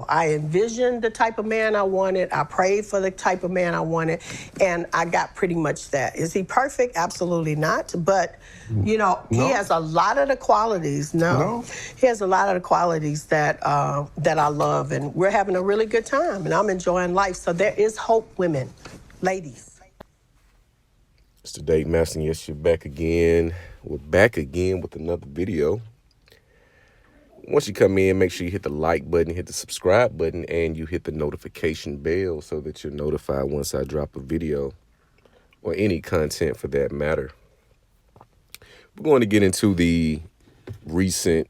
I envisioned the type of man I wanted. I prayed for the type of man I wanted, and I got pretty much that. Is he perfect? Absolutely not. But he has a lot of the qualities. No, he has a lot of the qualities that I love, and we're having a really good time, and I'm enjoying life. So there is hope, women, ladies. It's the Date Master. Yes, you're back again. We're back again with another video. Once you come in, make sure you hit the like button, hit the subscribe button, and you hit the notification bell so that you're notified once I drop a video or any content for that matter. We're going to get into the recent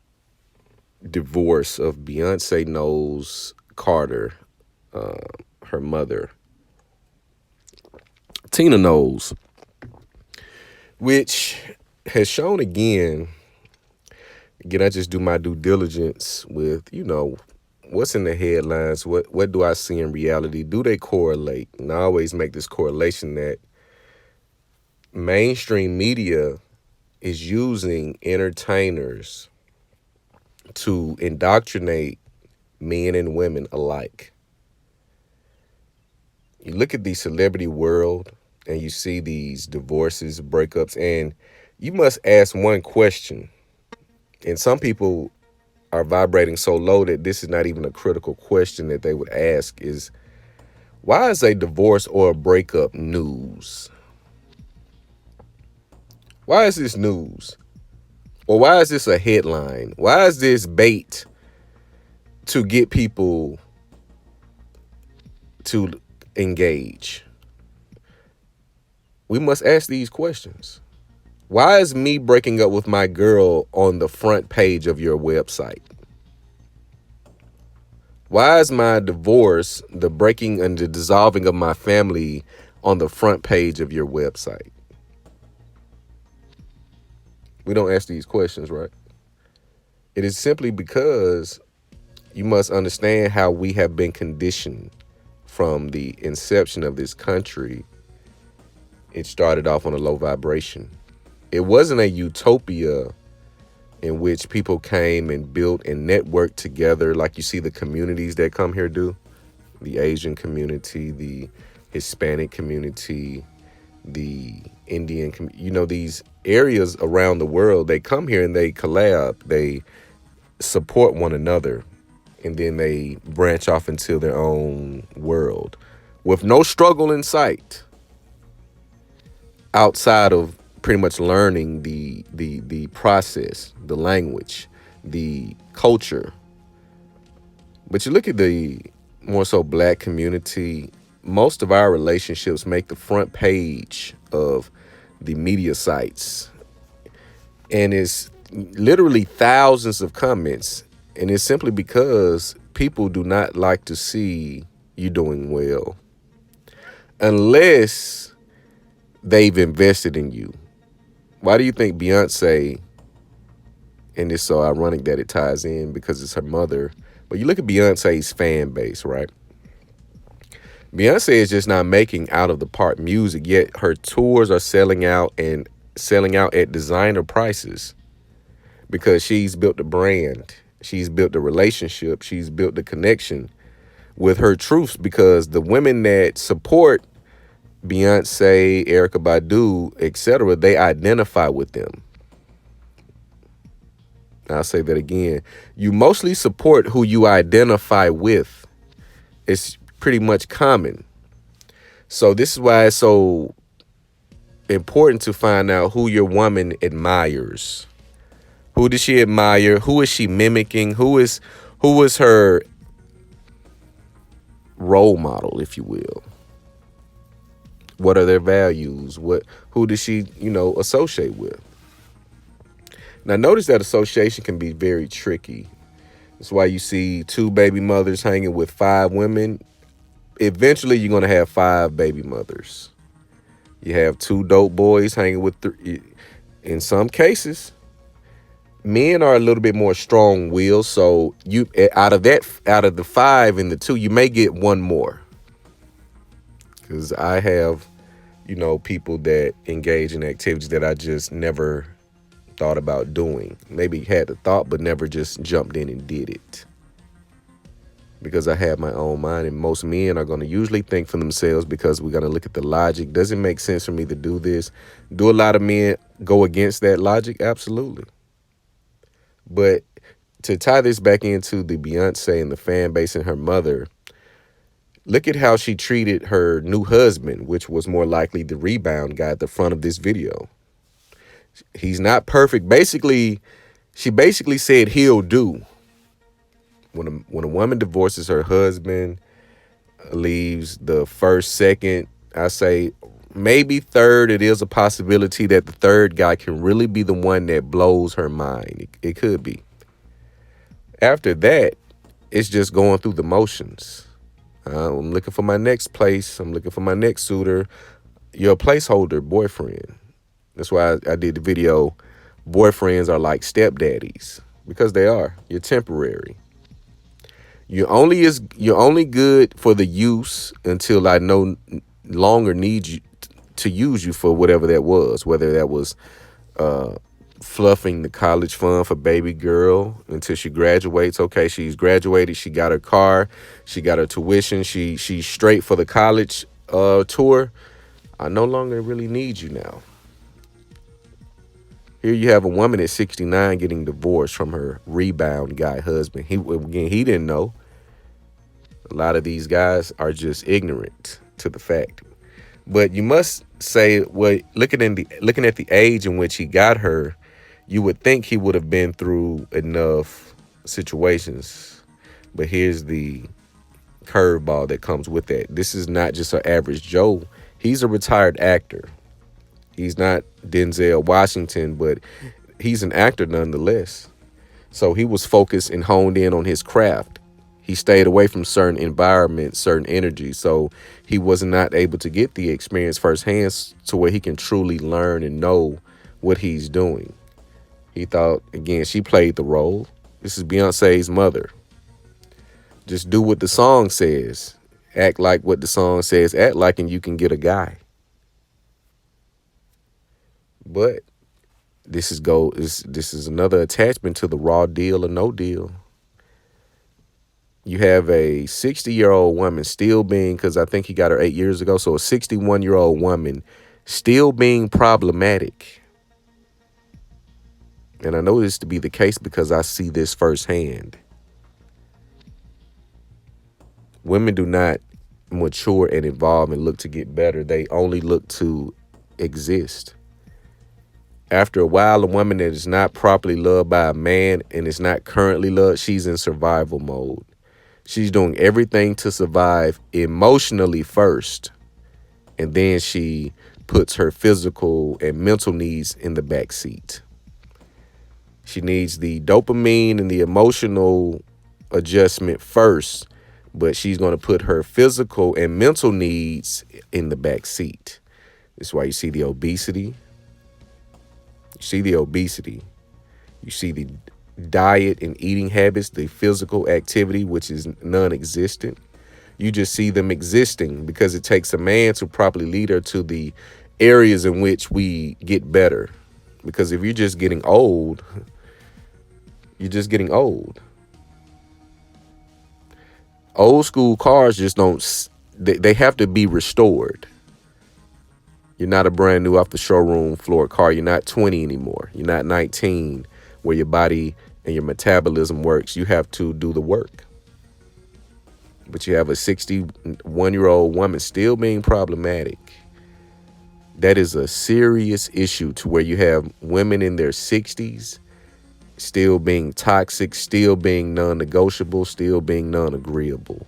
divorce of Beyonce Knowles Carter, her mother, Tina Knowles, which has shown again, I just do my due diligence with, what's in the headlines, what do I see in reality? Do they correlate? And I always make this correlation that mainstream media is using entertainers to indoctrinate men and women alike. You look at the celebrity world and you see these divorces, breakups, and you must ask one question. And some people are vibrating so low that this is not even a critical question that they would ask is, why is a divorce or a breakup news? Why is this news? Or why is this a headline? Why is this bait to get people to engage? We must ask these questions. Why is me breaking up with my girl on the front page of your website? Why is my divorce, the breaking and the dissolving of my family on the front page of your website? We don't ask these questions, right? It is simply because you must understand how we have been conditioned from the inception of this country. It started off on a low vibration. It wasn't a utopia in which people came and built and networked together like you see the communities that come here do. The Asian community, the Hispanic community, the Indian, these areas around the world, they come here and they collab, they support one another, and then they branch off into their own world with no struggle in sight outside of pretty much learning the process, the language, the culture. But you look at the more so black community, most of our relationships make the front page of the media sites. And it's literally thousands of comments. And it's simply because people do not like to see you doing well unless they've invested in you. Why do you think Beyonce, and it's so ironic that it ties in because it's her mother, but you look at Beyonce's fan base, right? Beyonce is just not making out of the park music, yet her tours are selling out and selling out at designer prices because she's built a brand. She's built a relationship. She's built a connection with her troops because the women that support Beyonce, Erykah Badu, etc., they identify with them. I'll say that again. You mostly support who you identify with. It's pretty much common. So this is why it's so important to find out who your woman admires. Who does she admire? Who is she mimicking? Who is her role model, if you will? What are their values? Who does she, associate with? Now, notice that association can be very tricky. That's why you see 2 baby mothers hanging with 5 women. Eventually, you're going to have 5 baby mothers. You have 2 dope boys hanging with 3. In some cases, men are a little bit more strong-willed. So you out of the 5 and the 2, you may get 1 more. Because I have, people that engage in activities that I just never thought about doing. Maybe had the thought, but never just jumped in and did it. because I have my own mind. And most men are going to usually think for themselves because we're going to look at the logic. Does it make sense for me to do this? Do a lot of men go against that logic? Absolutely. But to tie this back into the Beyonce and the fan base and her mother, look at how she treated her new husband, which was more likely the rebound guy at the front of this video. He's not perfect. Basically, she basically said he'll do. When a woman divorces her husband, leaves the first, second, I say maybe third, it is a possibility that the third guy can really be the one that blows her mind. It could be. After that, it's just going through the motions. I'm looking for my next place. I'm looking for my next suitor. You're a placeholder boyfriend. That's why I did the video, boyfriends are like stepdaddies, because they are. You're temporary. You're only good for the use until I no longer need you to use you for whatever that was, whether that was fluffing the college fund for baby girl until she graduates. Okay, she's graduated, she got her car, she got her tuition, she's straight for the college tour. I no longer really need you now. Here you have a woman at 69 getting divorced from her rebound guy husband. He didn't know. A lot of these guys are just ignorant to the fact. But you must say, well, looking at the age in which he got her, you would think he would have been through enough situations. But here's the curveball that comes with that. This is not just an average Joe. He's a retired actor. He's not Denzel Washington, but he's an actor nonetheless. So he was focused and honed in on his craft. He stayed away from certain environments, certain energy. So he was not able to get the experience firsthand to where he can truly learn and know what he's doing. He thought, again, she played the role. This is Beyonce's mother. Just do what the song says. Act like what the song says. Act like, and you can get a guy. But this is another attachment to the raw deal or no deal. You have a 60-year-old woman still being, because I think he got her 8 years ago, so a 61-year-old woman still being problematic. And I know this to be the case because I see this firsthand. Women do not mature and evolve and look to get better. They only look to exist. After a while, a woman that is not properly loved by a man and is not currently loved, she's in survival mode. She's doing everything to survive emotionally first, and then she puts her physical and mental needs in the back seat. She needs the dopamine and the emotional adjustment first, but she's going to put her physical and mental needs in the back seat. That's why you see the obesity. You see the diet and eating habits, the physical activity, which is non-existent. You just see them existing because it takes a man to properly lead her to the areas in which we get better. Because if you're just getting old, you're just getting old. Old school cars just don't, they have to be restored. You're not a brand new off the showroom floor car. You're not 20 anymore. You're not 19, where your body and your metabolism works. You have to do the work. But you have a 61-year-old woman still being problematic. That is a serious issue, to where you have women in their 60s still being toxic, still being non-negotiable, still being non-agreeable.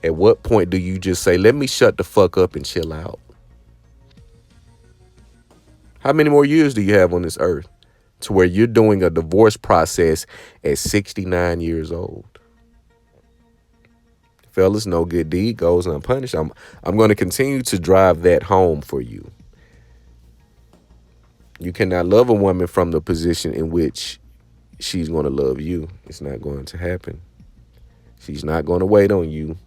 At what point do you just say, let me shut the fuck up and chill out? How many more years do you have on this earth to where you're doing a divorce process at 69 years old? Fellas, no good deed goes unpunished. I'm going to continue to drive that home for you. You cannot love a woman from the position in which she's going to love you. It's not going to happen. She's not going to wait on you.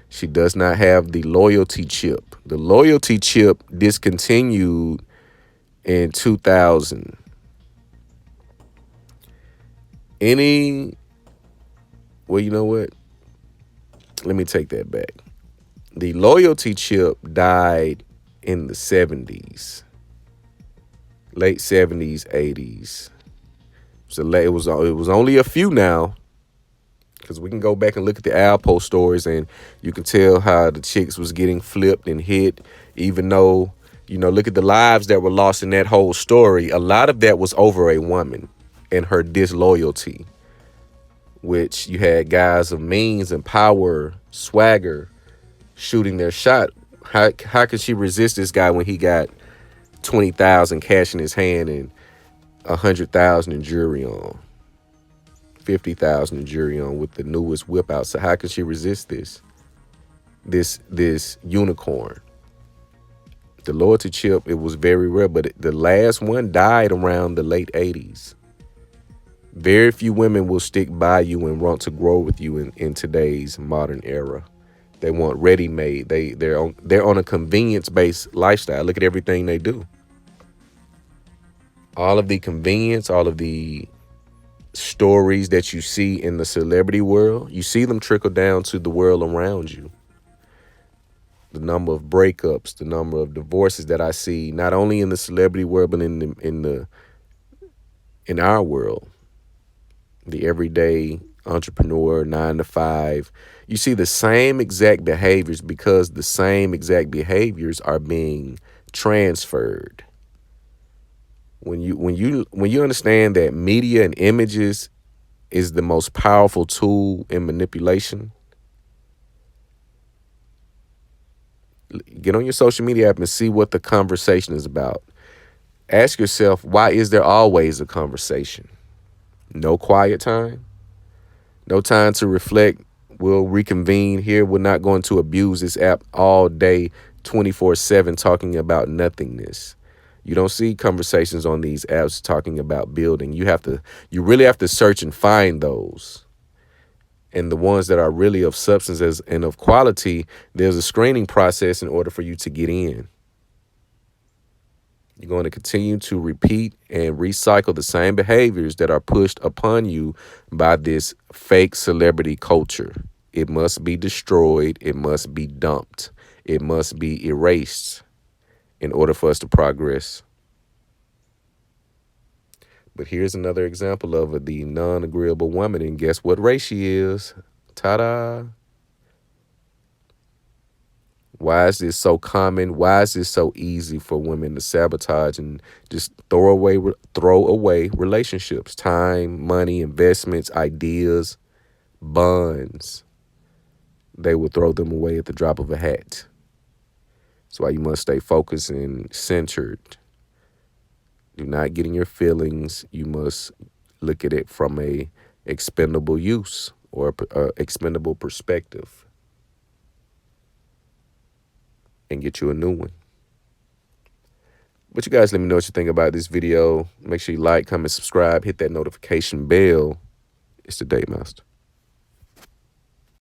She does not have the loyalty chip. The loyalty chip discontinued in 2000. Well, you know what? let me take that back. The loyalty chip died in the 70s, late 70s, 80s. So it was only a few now, because we can go back and look at the Alpo stories, and you can tell how the chicks was getting flipped and hit, even though, look at the lives that were lost in that whole story. A lot of that was over a woman and her disloyalty, which you had guys of means and power, swagger, shooting their shot. How could she resist this guy when he got 20,000 cash in his hand and 100,000 in jewelry on, 50,000 in jewelry on, with the newest whip out? So how could she resist this unicorn? The loyalty chip, it was very rare, but the last one died around the late 80s. Very few women will stick by you and want to grow with you in today's modern era. They want ready-made. They're on a convenience-based lifestyle. Look at everything they do. All of the convenience, all of the stories that you see in the celebrity world, you see them trickle down to the world around you. The number of breakups, the number of divorces that I see, not only in the celebrity world, but in our world, the everyday entrepreneur, 9 to 5. You see the same exact behaviors, because the same exact behaviors are being transferred. When you understand that media and images is the most powerful tool in manipulation, get on your social media app and see what the conversation is about. Ask yourself, why is there always a conversation? No quiet time, no time to reflect. We'll reconvene here. We're not going to abuse this app all day, 24/7, talking about nothingness. You don't see conversations on these apps talking about building. You really have to search and find those. And the ones that are really of substance and of quality, there's a screening process in order for you to get in. You're going to continue to repeat and recycle the same behaviors that are pushed upon you by this fake celebrity culture. It must be destroyed. It must be dumped. It must be erased in order for us to progress. But here's another example of the non-agreeable woman, and guess what race she is? Ta-da! Why is this so common? Why is this so easy for women to sabotage and just throw away relationships, time, money, investments, ideas, bonds? They will throw them away at the drop of a hat. That's why you must stay focused and centered. Do not get in your feelings. You must look at it from a expendable use or expendable perspective, and get you a new one. But you guys let me know what you think about this video. Make sure you like, comment, subscribe, hit that notification bell. It's the Day Master.